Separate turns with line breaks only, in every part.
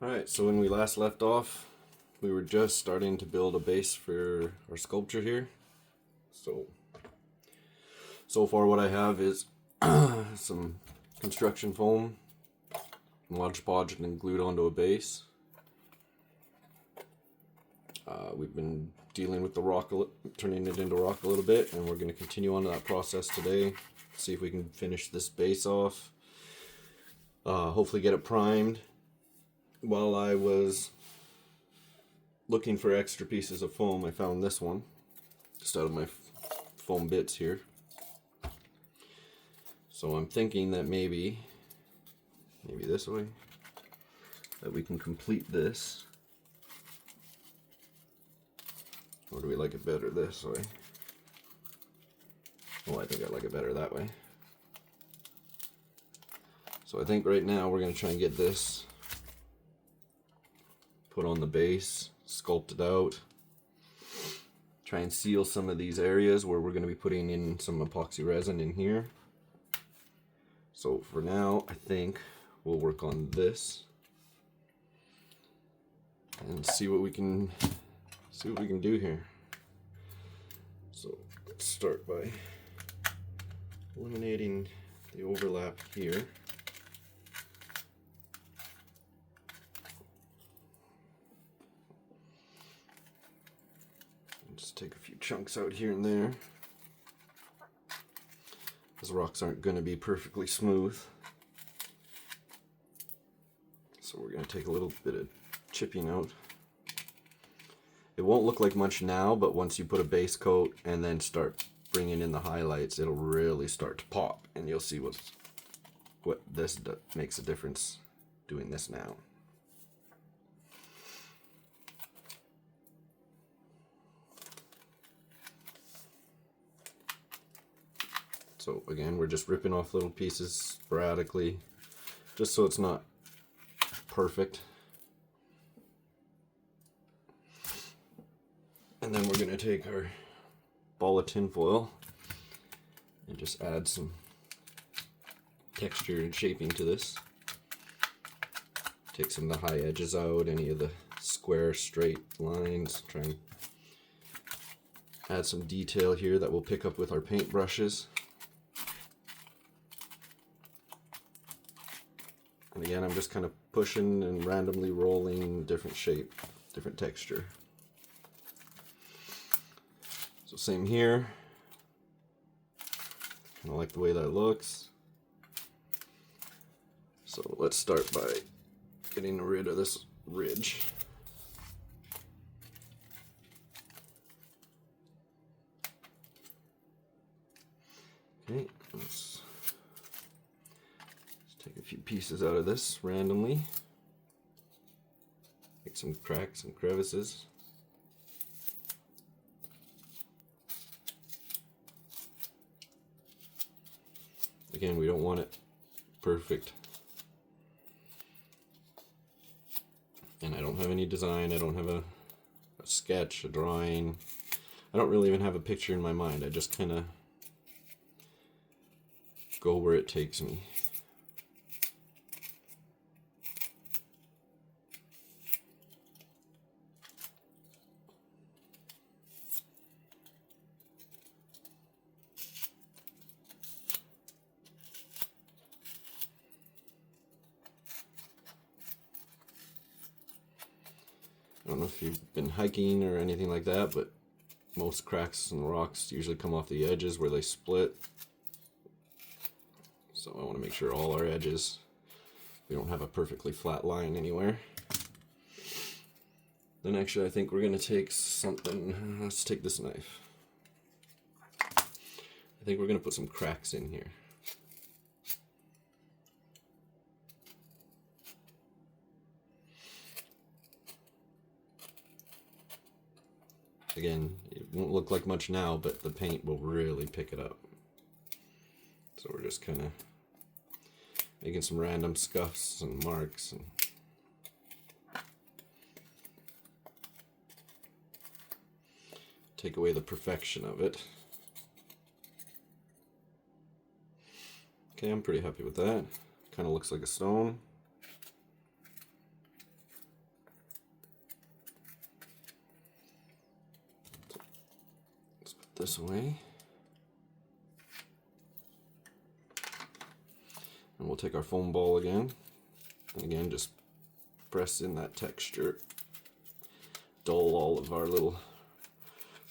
Alright, so when we last left off, we were just starting to build a base for our sculpture here. So far what I have is some construction foam, Mod Podged and glued onto a base. We've been dealing with the rock, turning it into rock a little bit, and we're going to continue on that process today. See if we can finish this base off. Hopefully get it primed. While I was looking for extra pieces of foam, I found this one, just out of my foam bits here. So I'm thinking that maybe this way, that we can complete this. Or do we like it better this way? Oh, I think I like it better that way. So I think right now we're going to try and get this put on the base, sculpt it out, try and seal some of these areas where we're going to be putting in some epoxy resin in here. So for now, I think we'll work on this and see what we can do here. So let's start by eliminating the overlap here. Just take a few chunks out here and there. Those rocks aren't going to be perfectly smooth. So we're going to take a little bit of chipping out. It won't look like much now, but once you put a base coat and then start bringing in the highlights, it'll really start to pop, and you'll see what this makes a difference doing this now. So again, we're just ripping off little pieces sporadically, just so it's not perfect. And then we're going to take our ball of tin foil and just add some texture and shaping to this. Take some of the high edges out, any of the square, straight lines. Try and add some detail here that we'll pick up with our paint brushes. And again, I'm just kind of pushing and randomly rolling different shape, different texture. So same here. Kind of like the way that looks. So let's start by getting rid of this ridge. Okay, let's take a few pieces out of this randomly. Make some cracks and crevices. Again, we don't want it perfect. And I don't have any design, I don't have a sketch, a drawing. I don't really even have a picture in my mind. I just kind of go where it takes me. I don't know if you've been hiking or anything like that, but most cracks in the rocks usually come off the edges where they split. So I want to make sure all our edges, we don't have a perfectly flat line anywhere. Then actually I think we're going to take something, let's take this knife. I think we're going to put some cracks in here. Again, it won't look like much now, but the paint will really pick it up. So we're just kind of making some random scuffs and marks. And take away the perfection of it. Okay, I'm pretty happy with that. Kind of looks like a stone. this away. And we'll take our foam ball again. And again, just press in that texture. Dull all of our little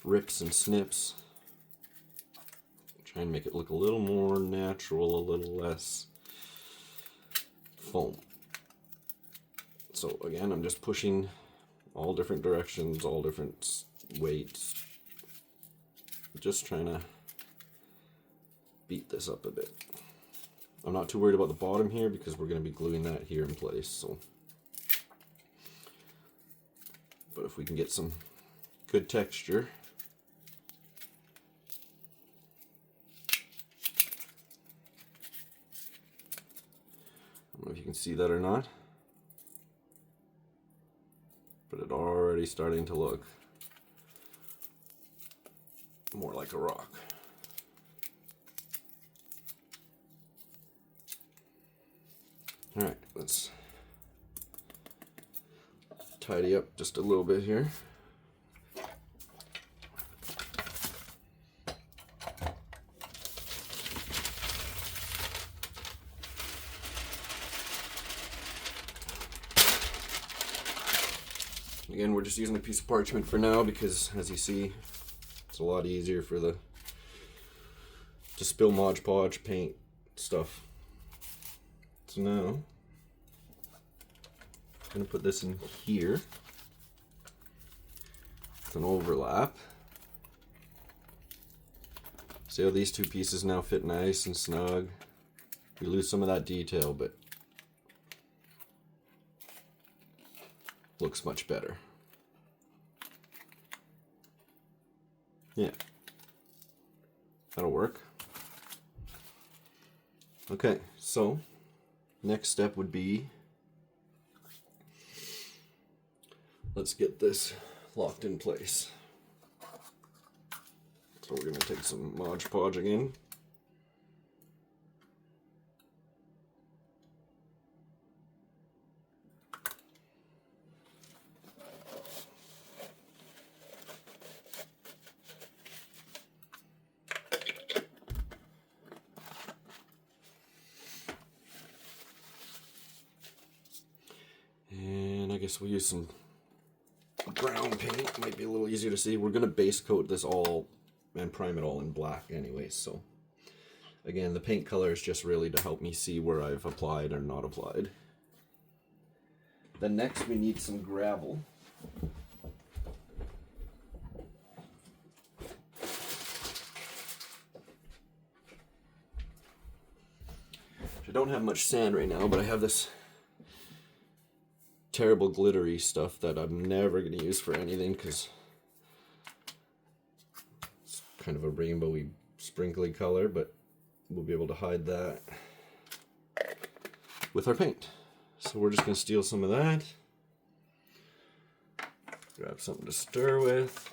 rips and snips. Try and make it look a little more natural, a little less foam. So again, I'm just pushing all different directions, all different weights. Just trying to beat this up a bit. I'm not too worried about the bottom here because we're going to be gluing that here in place. So, but if we can get some good texture, I don't know if you can see that or not, but it's already starting to look more like a rock. All right, let's tidy up just a little bit here. Again, we're just using a piece of parchment for now because, as you see, it's a lot easier for the to spill Mod Podge paint stuff. So now, I'm going to put this in here. It's an overlap. See how these two pieces now fit nice and snug? We lose some of that detail, but looks much better. Yeah, that'll work. Okay, so next step would be, let's get this locked in place. So we're going to take some Mod Podge again. And I guess we'll use some brown paint, might be a little easier to see. We're going to base coat this all and prime it all in black anyways, so again, the paint color is just really to help me see where I've applied or not applied. Then next we need some gravel. I don't have much sand right now, but I have this terrible glittery stuff that I'm never going to use for anything because it's kind of a rainbowy, sprinkly color, but we'll be able to hide that with our paint. So we're just going to steal some of that, grab something to stir with.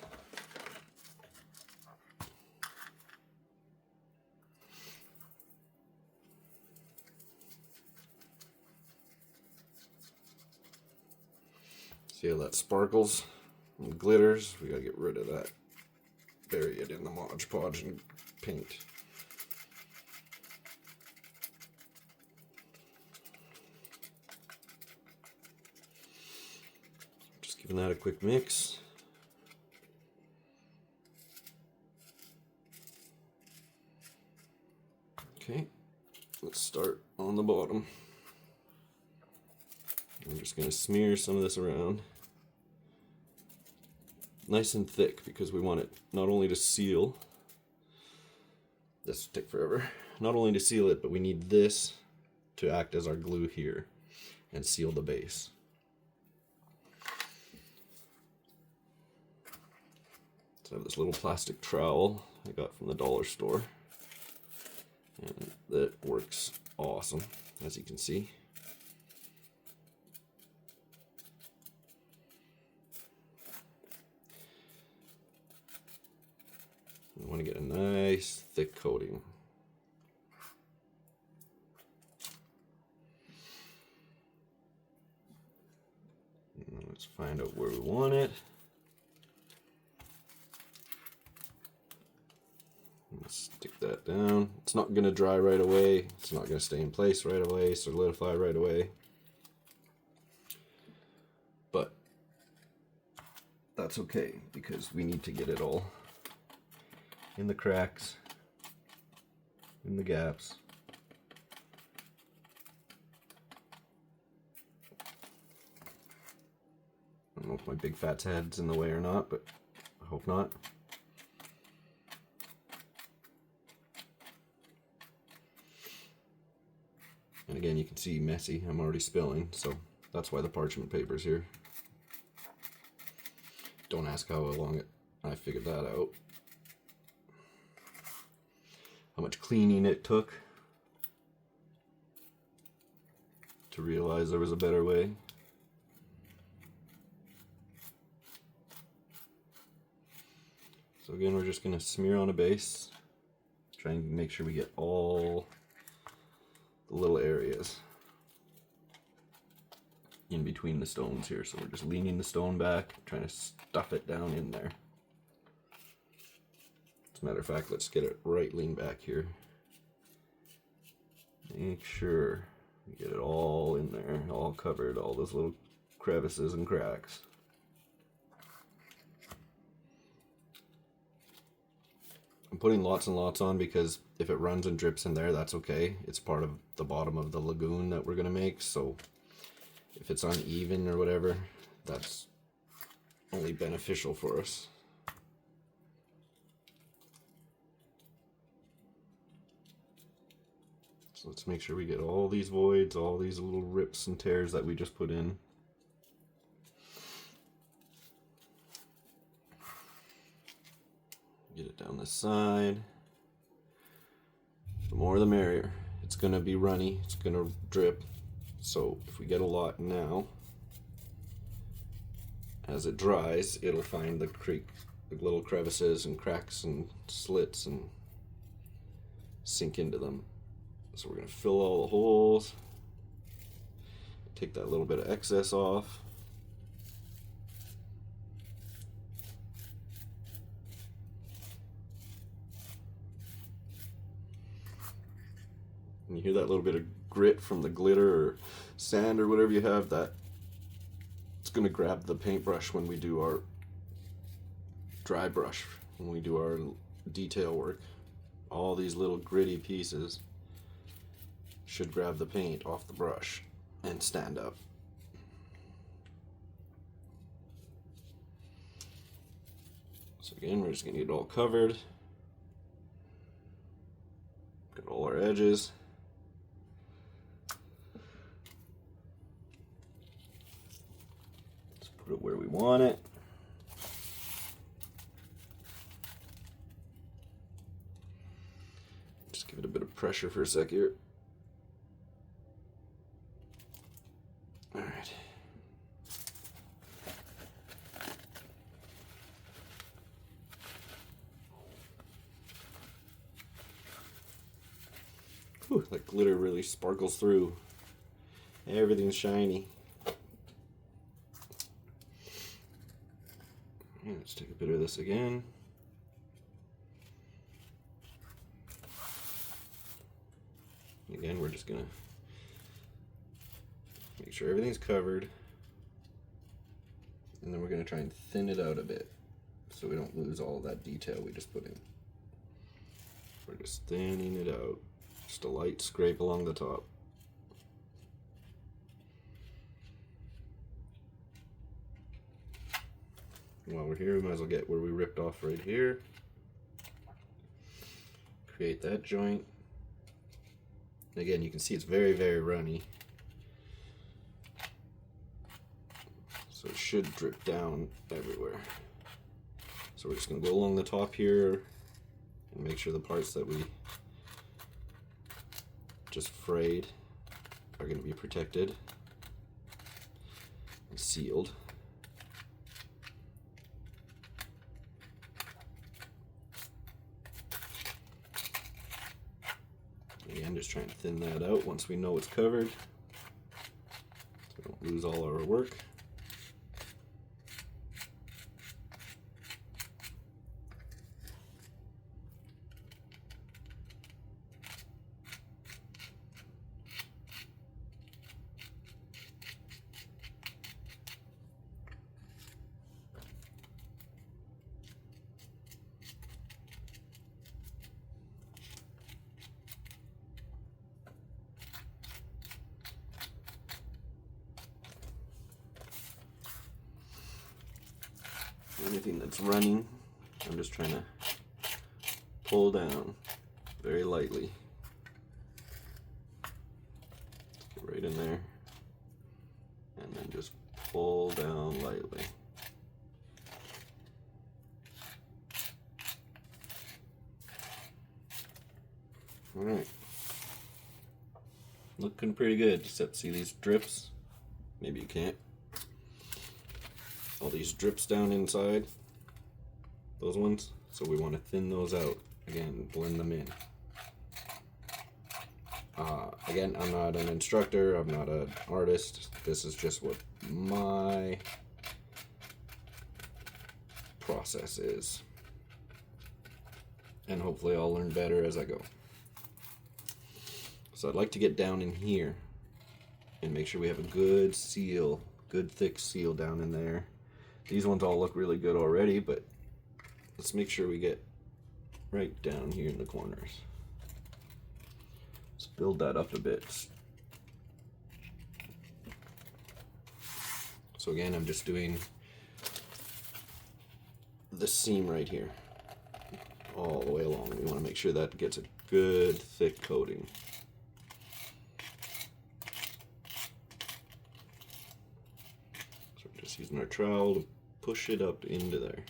See how that sparkles and glitters? We gotta get rid of that. Bury it in the Mod Podge and paint. Just giving that a quick mix. Okay, let's start on the bottom. I'm just going to smear some of this around. Nice and thick because we want it not only to seal, this will take forever, not only to seal it, but we need this to act as our glue here and seal the base. So I have this little plastic trowel I got from the dollar store, and that works awesome, as you can see. We want to get a nice thick coating. And let's find out where we want it. Stick that down. It's not going to dry right away. It's not going to stay in place right away, solidify right away. But that's okay because we need to get it all in the cracks, in the gaps. I don't know if my big fat head's in the way or not, but I hope not. And again, you can see messy. I'm already spilling, so that's why the parchment paper's here. Don't ask how long I figured that out. How much cleaning it took to realize there was a better way. So again, we're just going to smear on a base, try and make sure we get all the little areas in between the stones here. So we're just leaning the stone back, trying to stuff it down in there. As a matter of fact, let's get it right lean back here. Make sure we get it all in there, all covered, all those little crevices and cracks. I'm putting lots and lots on because if it runs and drips in there, that's okay. It's part of the bottom of the lagoon that we're going to make, so if it's uneven or whatever, that's only beneficial for us. So let's make sure we get all these voids, all these little rips and tears that we just put in. Get it down this side. The more the merrier. It's going to be runny, it's going to drip. So if we get a lot now, as it dries, it'll find the little crevices and cracks and slits and sink into them. So we're going to fill all the holes, take that little bit of excess off. And you hear that little bit of grit from the glitter or sand or whatever you have, that it's going to grab the paintbrush when we do our dry brush, when we do our detail work. All these little gritty pieces should grab the paint off the brush and stand up. So again, we're just going to get it all covered. Got all our edges. Put it where we want it. Just give it a bit of pressure for a sec here. All right. Whew, that glitter really sparkles through. Everything's shiny. Let's take a bit of this again. Again, we're just gonna make sure everything's covered, and then we're gonna try and thin it out a bit so we don't lose all of that detail we just put in. We're just thinning it out, just a light scrape along the top. While we're here, we might as well get where we ripped off right here. Create that joint. Again, you can see it's very, very runny. So it should drip down everywhere. So we're just going to go along the top here and make sure the parts that we just frayed are going to be protected and sealed. Again, just trying to thin that out once we know it's covered, so we don't lose all our work. anything that's running, I'm just trying to pull down very lightly. Get right in there, and then just pull down lightly. All right, looking pretty good, except see these drips? Maybe you can't. All these drips down inside, those ones, so we want to thin those out. Again, blend them in. Again, I'm not an instructor, I'm not an artist. This is just what my process is. And hopefully I'll learn better as I go. So I'd like to get down in here and make sure we have a good seal, good thick seal down in there. These ones all look really good already, but let's make sure we get right down here in the corners. Let's build that up a bit. So again, I'm just doing the seam right here, all the way along. We want to make sure that gets a good thick coating. So we're just using our trowel to push it up into there.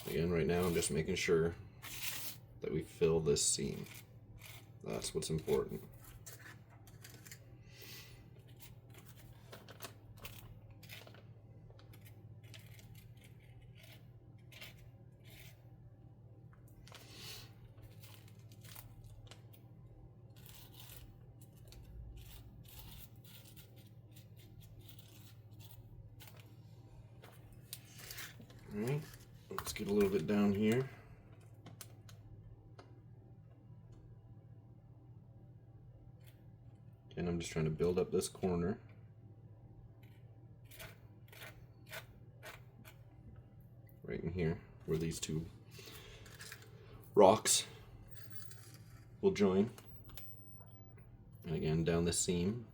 Again, right now I'm just making sure that we fill this seam. That's what's important. All right. Let's get a little bit down here. And I'm just trying to build up this corner. Right in here, where these two rocks will join. And again, down the seam.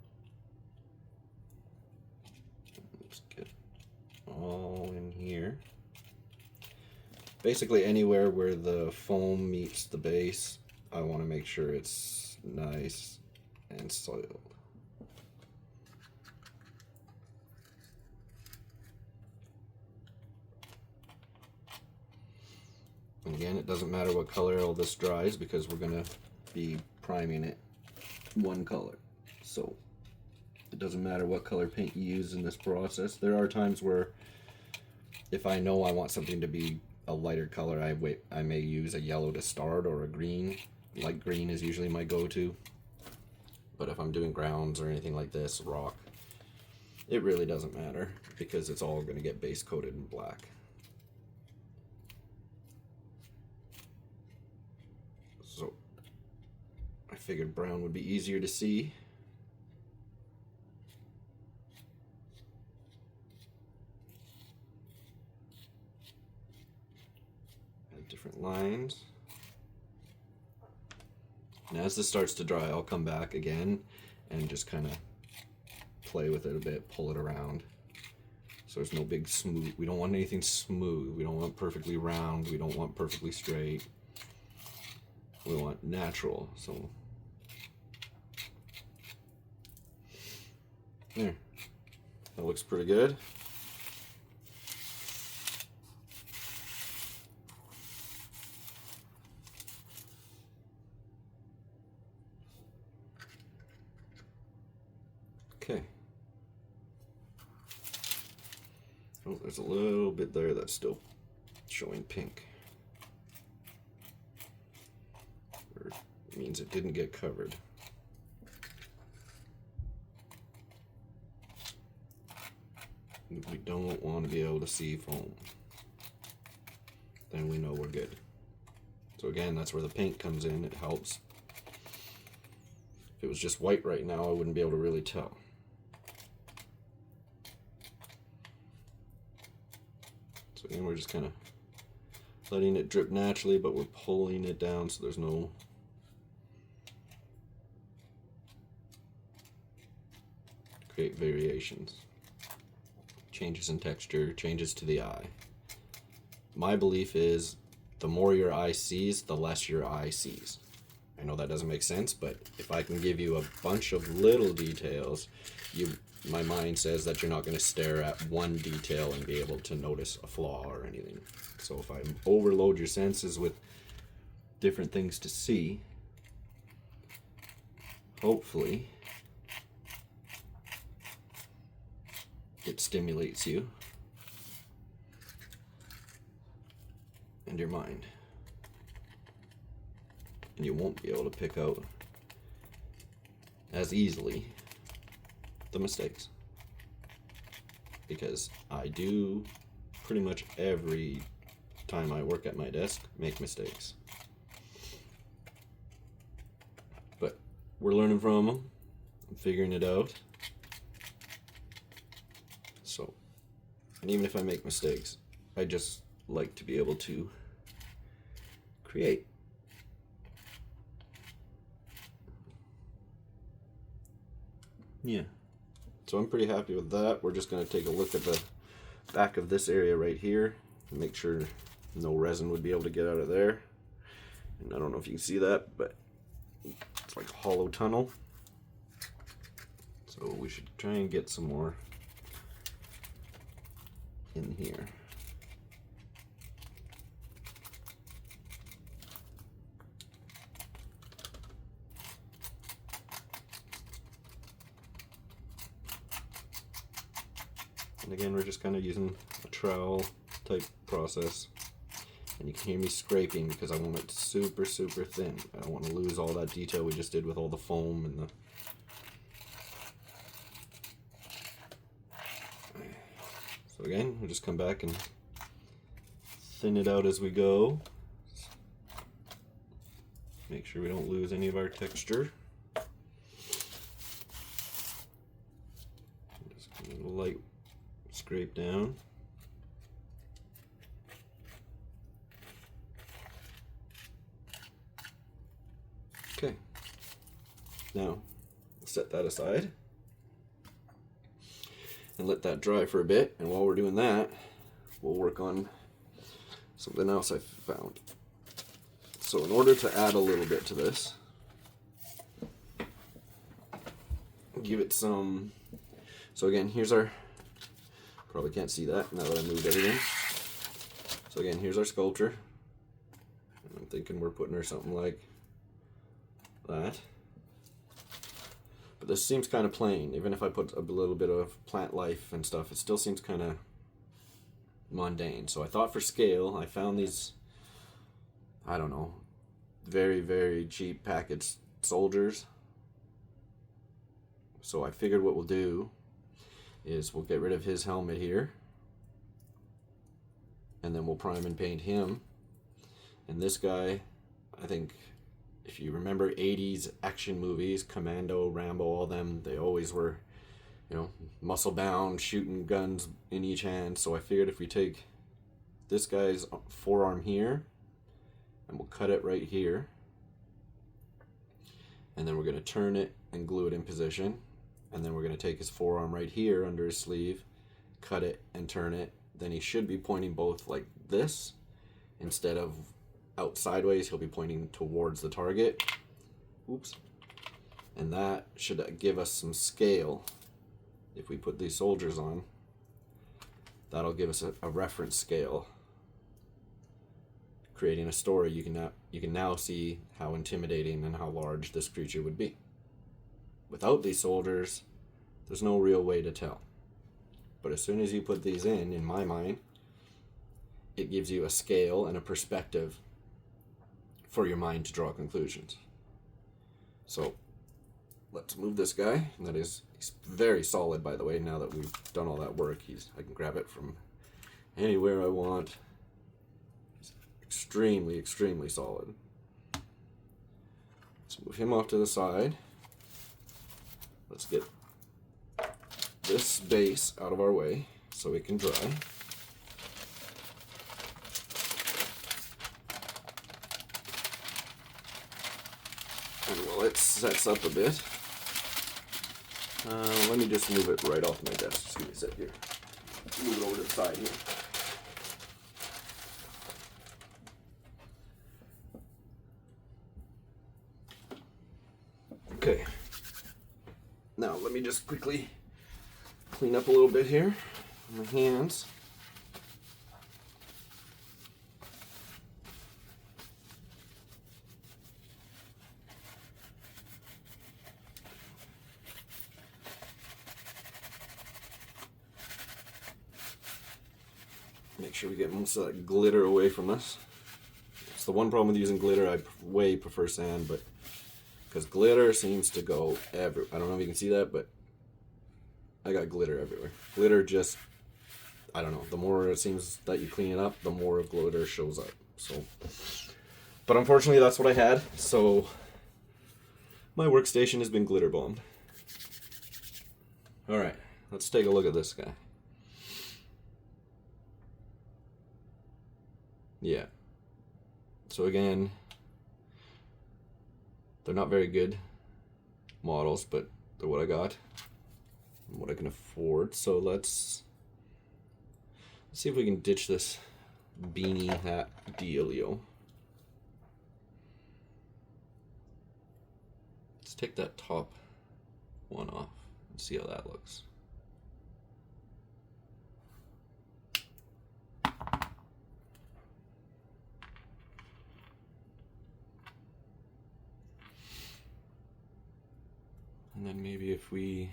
Let's get all in here. Basically anywhere where the foam meets the base, I want to make sure it's nice and soiled. And again, it doesn't matter what color all this dries because we're going to be priming it one color. So it doesn't matter what color paint you use in this process. There are times where if I know I want something to be a lighter color, I may use a yellow to start or a green. Light green is usually my go-to. But if I'm doing grounds or anything like this, rock, it really doesn't matter because it's all going to get base coated in black. So I figured brown would be easier to see. Different lines. And as this starts to dry, I'll come back again and just kind of play with it a bit, pull it around. So there's no big smooth. We don't want anything smooth. We don't want perfectly round. We don't want perfectly straight. We want natural. So there. That looks pretty good. Okay. Oh, there's a little bit there that's still showing pink. Or it means it didn't get covered. We don't want to be able to see foam. Then we know we're good. So again, that's where the paint comes in. It helps. If it was just white right now, I wouldn't be able to really tell. So again, we're just kind of letting it drip naturally, but we're pulling it down so there's no create variations. Changes in texture, changes to the eye. My belief is the more your eye sees, the less your eye sees. I know that doesn't make sense, but if I can give you a bunch of little details, my mind says that you're not going to stare at one detail and be able to notice a flaw or anything. So if I overload your senses with different things to see, hopefully it stimulates you and your mind. And you won't be able to pick out as easily the mistakes. Because I do pretty much every time I work at my desk make mistakes. But we're learning from them, I'm figuring it out. So, and even if I make mistakes, I just like to be able to create. Yeah. So I'm pretty happy with that. We're just going to take a look at the back of this area right here and make sure no resin would be able to get out of there. And I don't know if you can see that, but it's like a hollow tunnel. So we should try and get some more in here. And again, we're just kind of using a trowel type process. And you can hear me scraping because I want it super, super thin. I don't want to lose all that detail we just did with all the foam and the... So again, we'll just come back and thin it out as we go. Make sure we don't lose any of our texture. Just a little light scrape down. Okay, now set that aside and let that dry for a bit, and while we're doing that, we'll work on something else I found. So in order to add a little bit to this, give it some, so again, here's our, probably can't see that now that I moved everything. So again, here's our sculpture. And I'm thinking we're putting her something like that. But this seems kind of plain. Even if I put a little bit of plant life and stuff, it still seems kind of mundane. So I thought for scale, I found these, I don't know, very, very cheap packaged soldiers. So I figured what we'll do is we'll get rid of his helmet here, and then we'll prime and paint him. And this guy, I think, if you remember 80s action movies, Commando, Rambo, all them, they always were, you know, muscle bound, shooting guns in each hand. So I figured if we take this guy's forearm here, and we'll cut it right here, and then we're going to turn it and glue it in position. And then we're going to take his forearm right here under his sleeve, cut it and turn it. Then he should be pointing both like this. Instead of out sideways, he'll be pointing towards the target. Oops. And that should give us some scale. If we put these soldiers on, that'll give us a reference scale. Creating a story, you can now see how intimidating and how large this creature would be. Without these soldiers, there's no real way to tell. But as soon as you put these in my mind, it gives you a scale and a perspective for your mind to draw conclusions. So let's move this guy. And that is, he's very solid, by the way. Now that we've done all that work, I can grab it from anywhere I want. He's extremely, extremely solid. Let's move him off to the side. Let's get this base out of our way so it can dry. And while it sets up a bit, let me just move it right off my desk. Just give me a sec here. Move it over to the side here. Okay. Now let me just quickly clean up a little bit here on my hands. Make sure we get most of that glitter away from us. It's the one problem with using glitter. I way prefer sand, but because glitter seems to go everywhere. I don't know if you can see that, but I got glitter everywhere. Glitter just, I don't know, the more it seems that you clean it up, the more glitter shows up. So, but unfortunately that's what I had, so my workstation has been glitter bombed. Alright, let's take a look at this guy. Yeah. So again, they're not very good models, but they're what I got and what I can afford. So let's see if we can ditch this beanie hat dealio. Let's take that top one off and see how that looks. And then maybe if we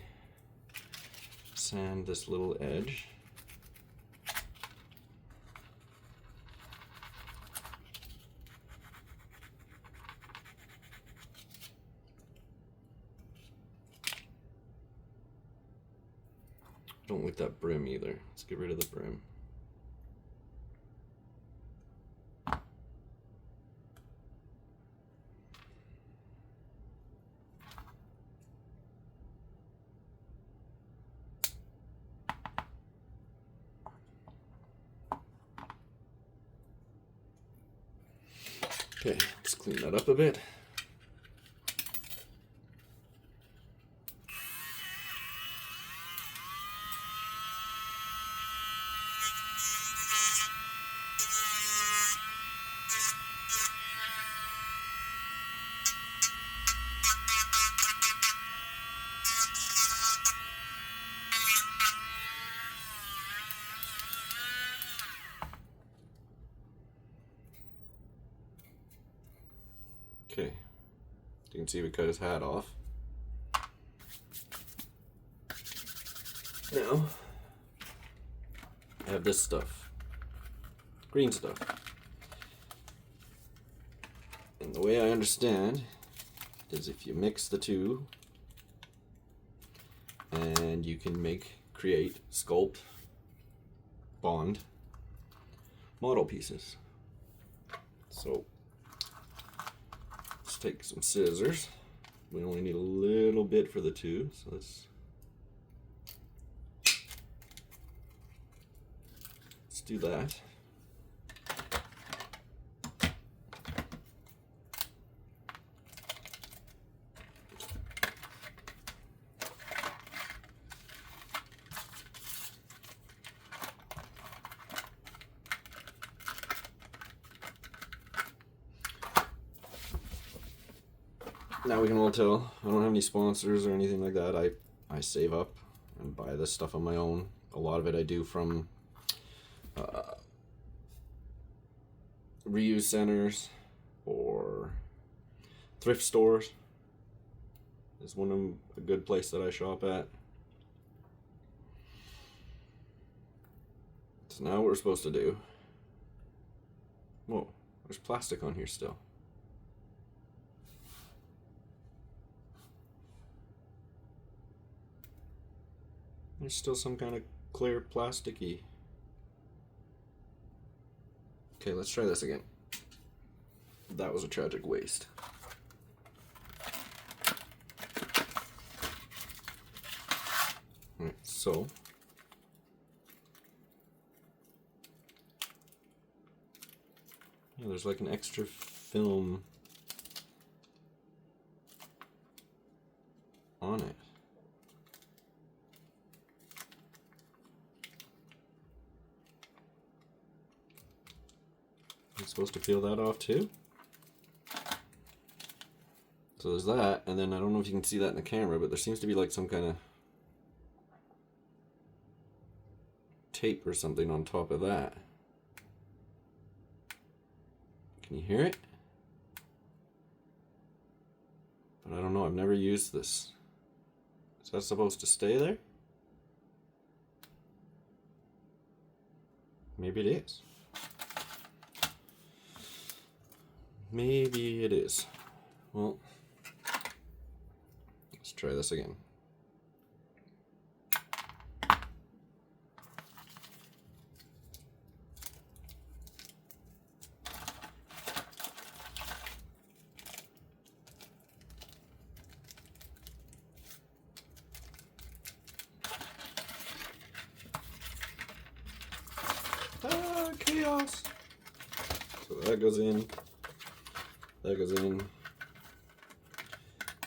sand this little edge. Don't like that brim either. Let's get rid of the brim. Okay, let's clean that up a bit. Okay, you can see we cut his hat off. Now, I have this stuff, green stuff. And the way I understand is if you mix the two, and you can create, sculpt, bond model pieces. So, let's take some scissors. We only need a little bit for the two, so let's do that. Now we can all tell I don't have any sponsors or anything like that. I save up and buy this stuff on my own. A lot of it I do from reuse centers or thrift stores. Is one of them a good place that I shop at. So now what we're supposed to do. Whoa, there's plastic on here still. There's still some kind of clear plasticky. Okay, let's try this again. That was a tragic waste. Alright, so yeah, there's like an extra film on it. I'm supposed to peel that off too? So there's that, and then I don't know if you can see that in the camera, but there seems to be like some kind of tape or something on top of that. Can you hear it? But I don't know, I've never used this. Is that supposed to stay there? Maybe it is. Maybe it is. Well, let's try this again. Ah, chaos! So that goes in, that goes in,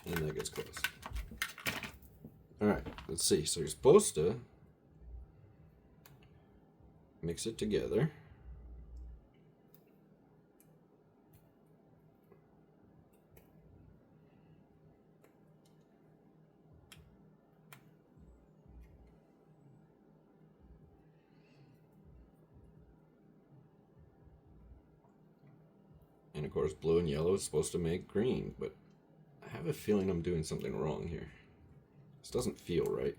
and that gets closed. Alright, let's see. So you're supposed to mix it together. And of course, blue and yellow is supposed to make green, but I have a feeling I'm doing something wrong here. This doesn't feel right.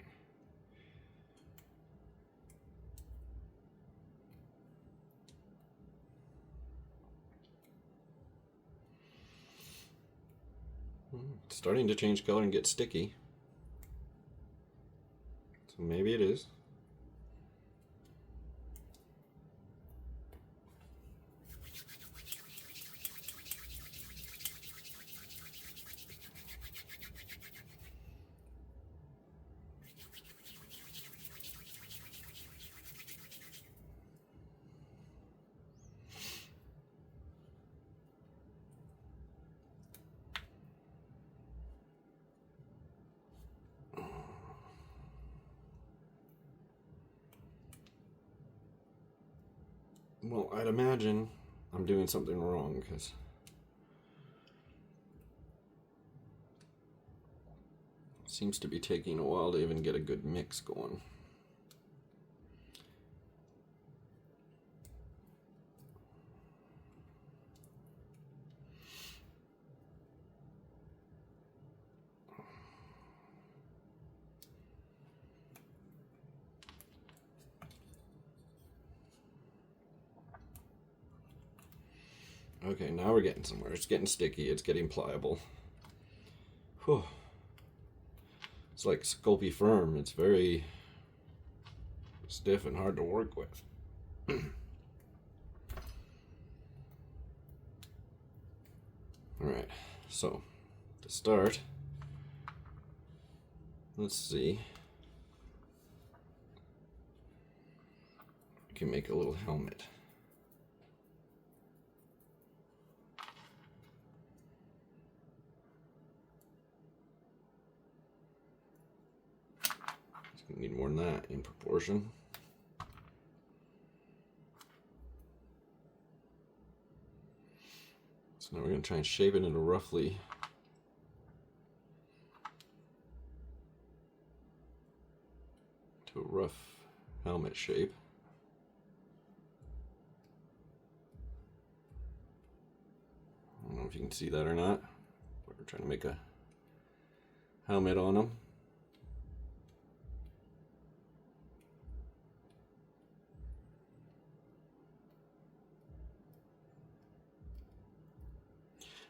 It's starting to change color and get sticky. So maybe it is. Well, I'd imagine I'm doing something wrong because it seems to be taking a while to even get a good mix going. Okay, now we're getting somewhere. It's getting sticky. It's getting pliable. Whew. It's like Sculpey Firm. It's very stiff and hard to work with. Alright, so to start, let's see. We can make a little helmet. Need more than that in proportion. So now we're going to try and shape it into roughly to a rough helmet shape. I don't know if you can see that or not. We're trying to make a helmet on them.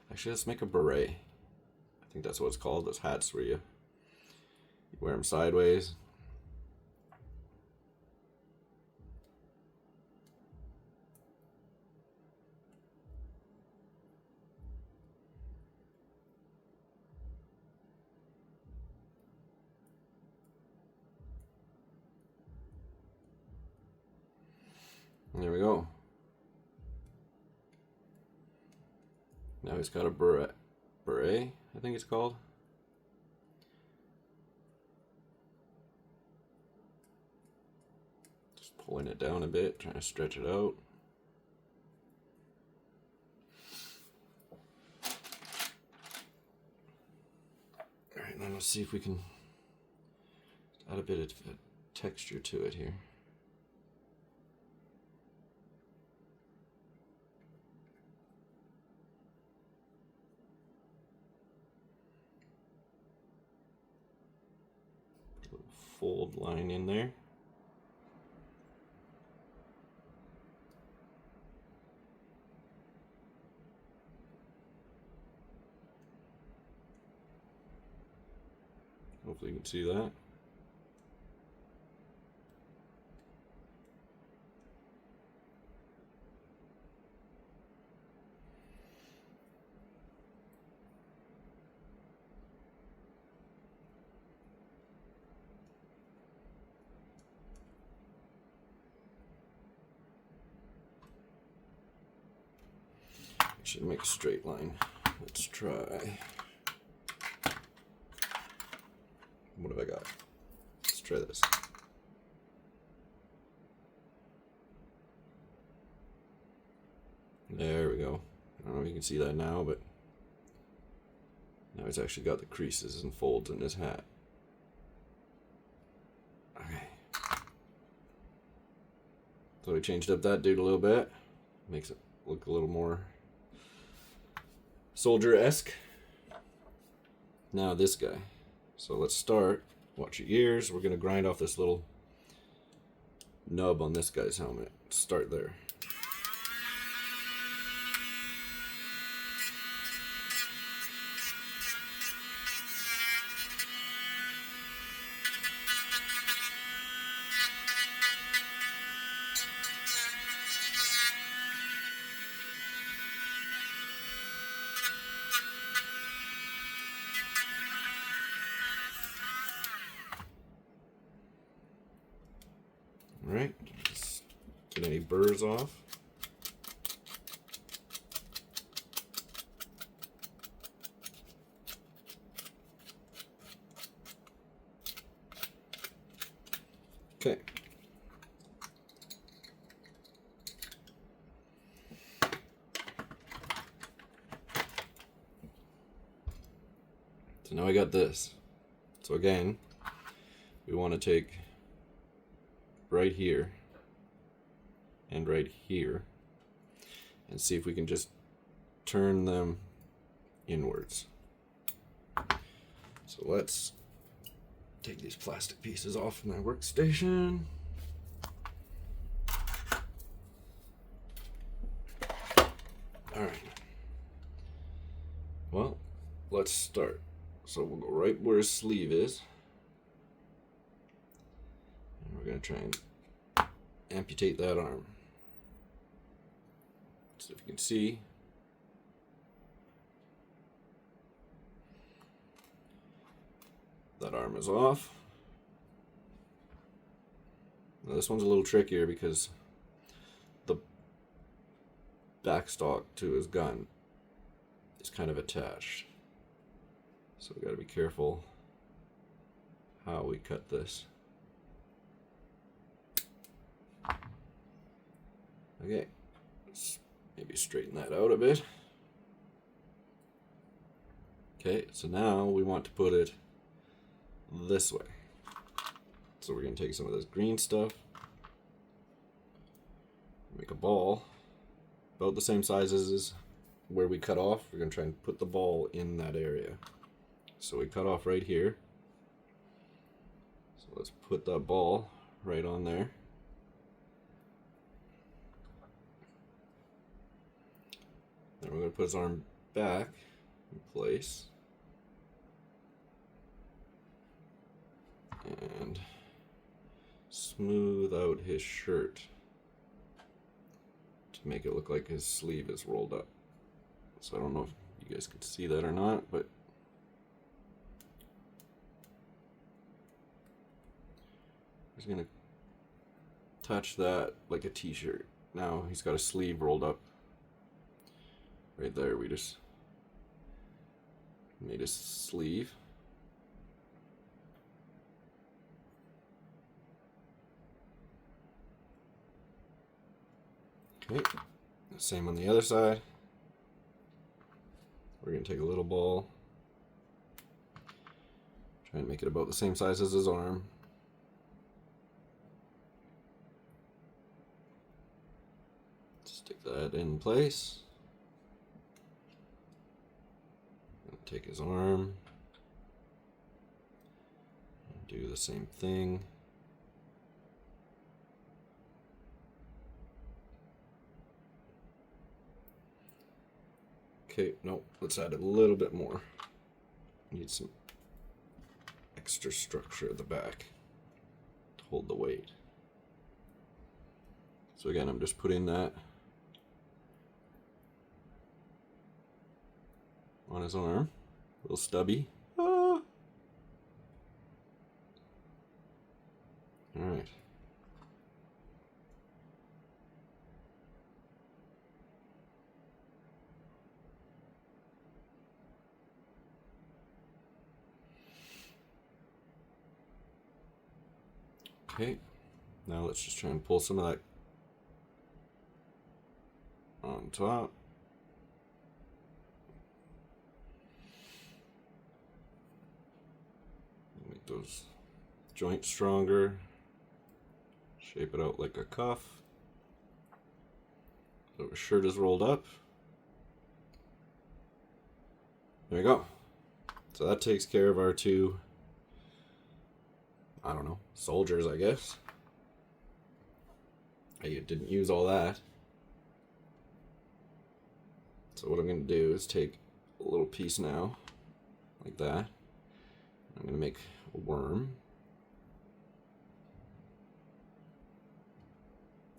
Actually, let's make a beret. I think that's what it's called. Those hats where you wear them sideways. There we go. Now he's got a beret, I think it's called. Just pulling it down a bit, trying to stretch it out. Alright, now let's see if we can add a bit of texture to it here. Fold line in there. Hopefully you can see that. Should make a straight line. Let's try. What have I got? Let's try this. There we go. I don't know if you can see that now, but now he's actually got the creases and folds in his hat. Okay. So we changed up that dude a little bit. Makes it look a little more soldier-esque. Now this guy. So let's start. Watch your ears. We're going to grind off this little nub on this guy's helmet. Start there. Alright, let's get any burrs off. Okay. So now I got this. So again, we want to take right here and right here and see if we can just turn them inwards. So let's take these plastic pieces off my workstation. Alright. Well, let's start. So we'll go right where his sleeve is. And we're going to try and amputate that arm. So if you can see, that arm is off. Now this one's a little trickier because the backstock to his gun is kind of attached. So we got to be careful how we cut this. Okay, let's maybe straighten that out a bit. Okay, so now we want to put it this way. So we're going to take some of this green stuff, make a ball about the same size as where we cut off. We're going to try and put the ball in that area. So we cut off right here. So let's put that ball right on there. Then we're going to put his arm back in place. And smooth out his shirt to make it look like his sleeve is rolled up. So I don't know if you guys can see that or not, but I'm just going to touch that like a t-shirt. now he's got a sleeve rolled up. Right there, we just made a sleeve. Okay, same on the other side. We're going to take a little ball, try and make it about the same size as his arm. Stick that in place. Take his arm, and do the same thing. Okay, no, let's add a little bit more. Need some extra structure at the back to hold the weight. So again, I'm just putting that on his arm, a little stubby. Ah. All right. Okay, now let's just try and pull some of that on top. Make those joints stronger. Shape it out like a cuff. So his shirt is rolled up. There we go. So that takes care of our two, I don't know, soldiers, I guess. I didn't use all that. So what I'm going to do is take a little piece now, like that. I'm going to make a worm.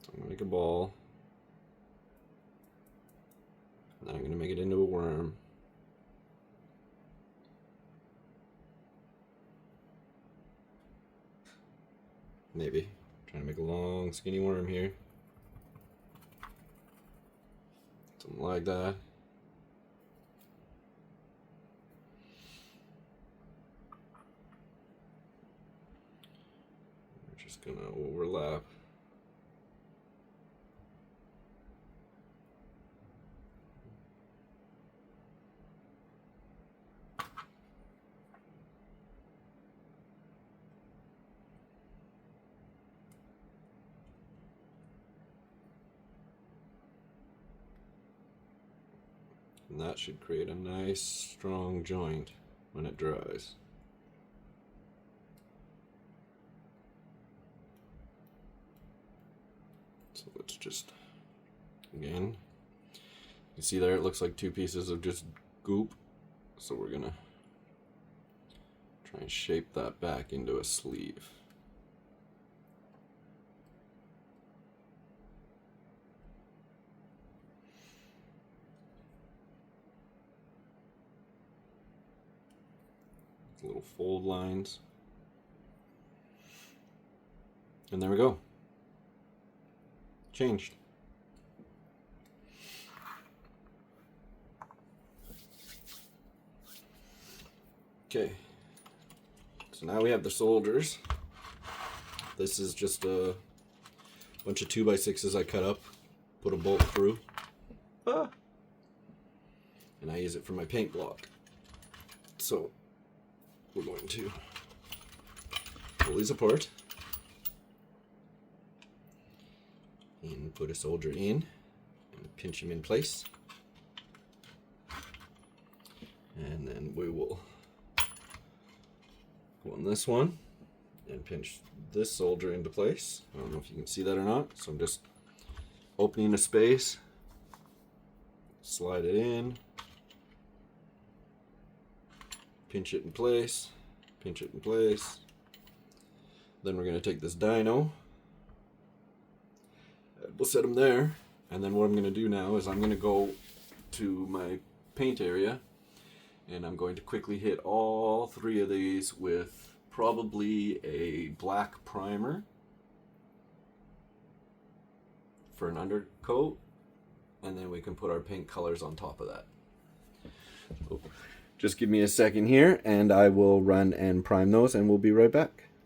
So I'm going to make a ball. And then I'm going to make it into a worm. Maybe. Trying to make a long, skinny worm here. Something like that. We're just gonna overlap. And that should create a nice, strong joint when it dries. So let's just, again, you see there it looks like two pieces of just goop. So we're gonna try and shape that back into a sleeve. Little fold lines. And there we go. Changed. Okay. So now we have the soldiers. This is just a bunch of 2x6s I cut up, put a bolt through. And I use it for my paint block. So we're going to pull these apart and put a soldier in and pinch him in place, and then we will go on this one and pinch this soldier into place. I don't know if you can see that or not, so I'm just opening a space, slide it in, pinch it in place, pinch it in place. Then we're going to take this dino, we'll set him there, and then what I'm going to do now is I'm going to go to my paint area and I'm going to quickly hit all three of these with probably a black primer for an undercoat, and then we can put our paint colors on top of that. So just give me a second here and I will run and prime those and we'll be right back.